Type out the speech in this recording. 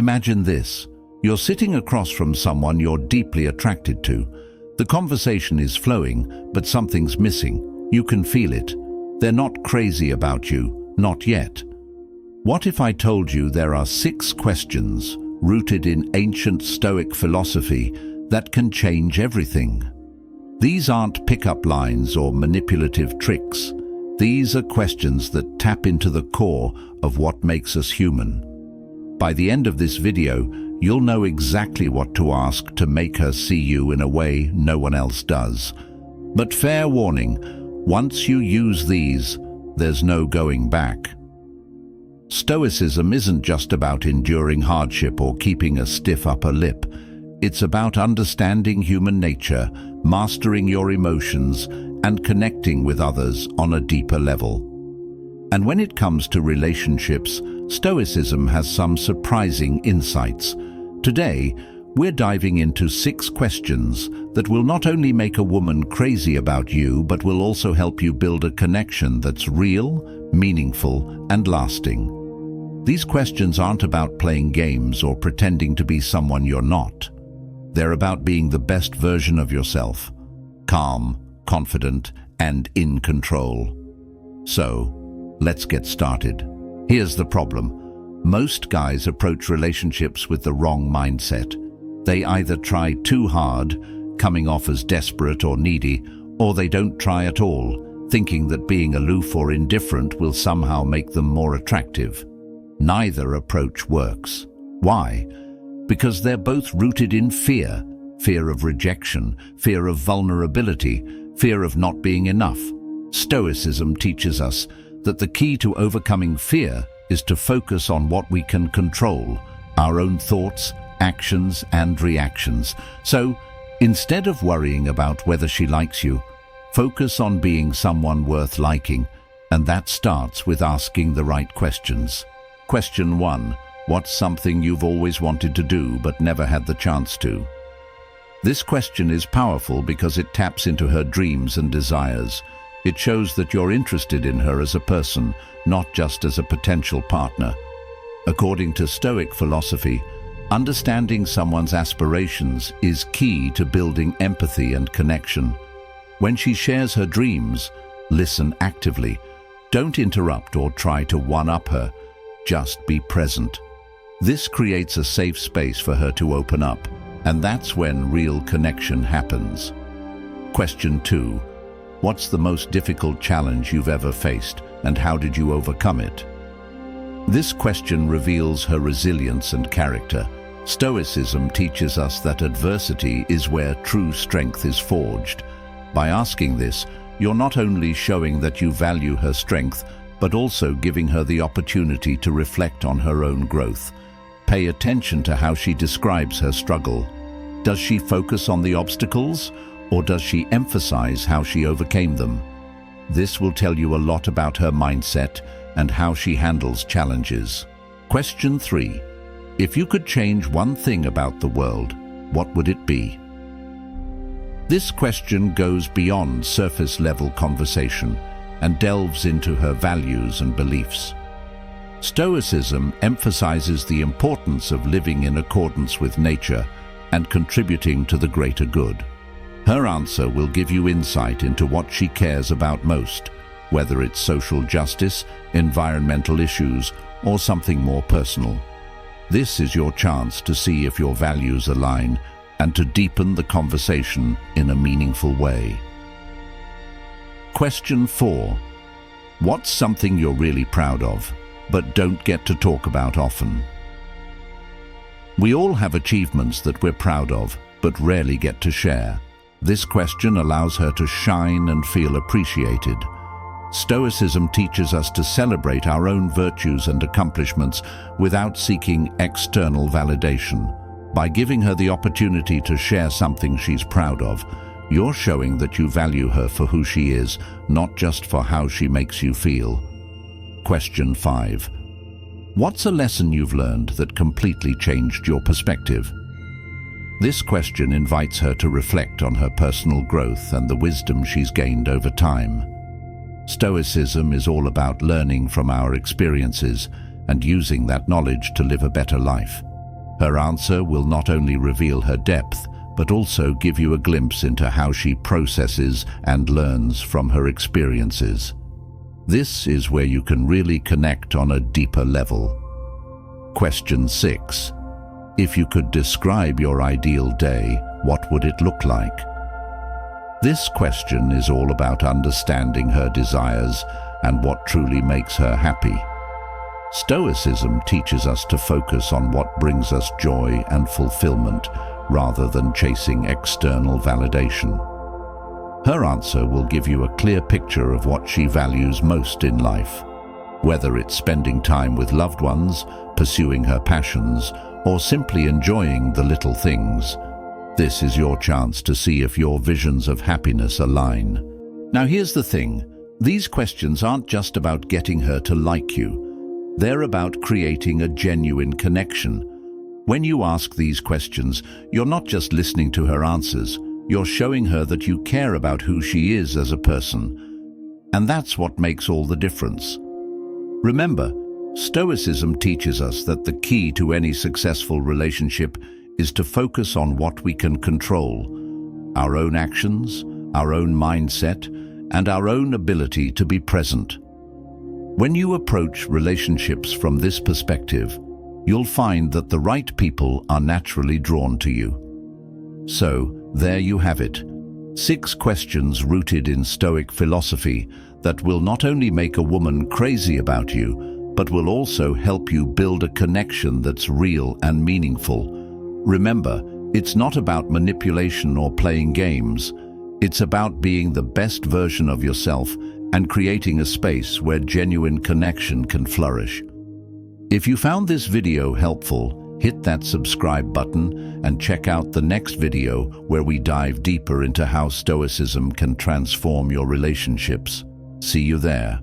Imagine this. You're sitting across from someone you're deeply attracted to. The conversation is flowing, but something's missing. You can feel it. They're not crazy about you, not yet. What if I told you there are 6 questions rooted in ancient Stoic philosophy that can change everything? These aren't pickup lines or manipulative tricks. These are questions that tap into the core of what makes us human. By the end of this video, you'll know exactly what to ask to make her see you in a way no one else does. But fair warning, once you use these, there's no going back. Stoicism isn't just about enduring hardship or keeping a stiff upper lip. It's about understanding human nature, mastering your emotions, and connecting with others on a deeper level. And when it comes to relationships, Stoicism has some surprising insights. Today, we're diving into 6 questions that will not only make a woman crazy about you, but will also help you build a connection that's real, meaningful, and lasting. These questions aren't about playing games or pretending to be someone you're not. They're about being the best version of yourself, calm, confident, and in control. So, let's get started. Here's the problem. Most guys approach relationships with the wrong mindset. They either try too hard, coming off as desperate or needy, or they don't try at all, thinking that being aloof or indifferent will somehow make them more attractive. Neither approach works. Why? Because they're both rooted in fear. Fear of rejection, fear of vulnerability, fear of not being enough. Stoicism teaches us that the key to overcoming fear is to focus on what we can control, our own thoughts, actions, and reactions. So, instead of worrying about whether she likes you, focus on being someone worth liking, and that starts with asking the right questions. Question 1. What's something you've always wanted to do but never had the chance to? This question is powerful because it taps into her dreams and desires. It shows that you're interested in her as a person, not just as a potential partner. According to Stoic philosophy, understanding someone's aspirations is key to building empathy and connection. When she shares her dreams, listen actively. Don't interrupt or try to one-up her. Just be present. This creates a safe space for her to open up, and that's when real connection happens. Question 2. What's the most difficult challenge you've ever faced, and how did you overcome it? This question reveals her resilience and character. Stoicism teaches us that adversity is where true strength is forged. By asking this, you're not only showing that you value her strength, but also giving her the opportunity to reflect on her own growth. Pay attention to how she describes her struggle. Does she focus on the obstacles, or does she emphasize how she overcame them? This will tell you a lot about her mindset and how she handles challenges. Question 3. If you could change one thing about the world, what would it be? This question goes beyond surface-level conversation and delves into her values and beliefs. Stoicism emphasizes the importance of living in accordance with nature and contributing to the greater good. Her answer will give you insight into what she cares about most, whether it's social justice, environmental issues, or something more personal. This is your chance to see if your values align and to deepen the conversation in a meaningful way. Question 4. What's something you're really proud of, but don't get to talk about often? We all have achievements that we're proud of, but rarely get to share. This question allows her to shine and feel appreciated. Stoicism teaches us to celebrate our own virtues and accomplishments without seeking external validation. By giving her the opportunity to share something she's proud of, you're showing that you value her for who she is, not just for how she makes you feel. Question 5. What's a lesson you've learned that completely changed your perspective? This question invites her to reflect on her personal growth and the wisdom she's gained over time. Stoicism is all about learning from our experiences and using that knowledge to live a better life. Her answer will not only reveal her depth, but also give you a glimpse into how she processes and learns from her experiences. This is where you can really connect on a deeper level. Question 6. If you could describe your ideal day, what would it look like? This question is all about understanding her desires and what truly makes her happy. Stoicism teaches us to focus on what brings us joy and fulfillment rather than chasing external validation. Her answer will give you a clear picture of what she values most in life. Whether it's spending time with loved ones, pursuing her passions, or simply enjoying the little things, this is your chance to see if your visions of happiness align. Now here's the thing, these questions aren't just about getting her to like you. They're about creating a genuine connection. When you ask these questions, you're not just listening to her answers, you're showing her that you care about who she is as a person. And that's what makes all the difference. Remember, Stoicism teaches us that the key to any successful relationship is to focus on what we can control, our own actions, our own mindset, and our own ability to be present. When you approach relationships from this perspective, you'll find that the right people are naturally drawn to you. So, there you have it. 6 questions rooted in Stoic philosophy that will not only make a woman crazy about you, but will also help you build a connection that's real and meaningful. Remember, it's not about manipulation or playing games. It's about being the best version of yourself and creating a space where genuine connection can flourish. If you found this video helpful, hit that subscribe button and check out the next video where we dive deeper into how Stoicism can transform your relationships. See you there.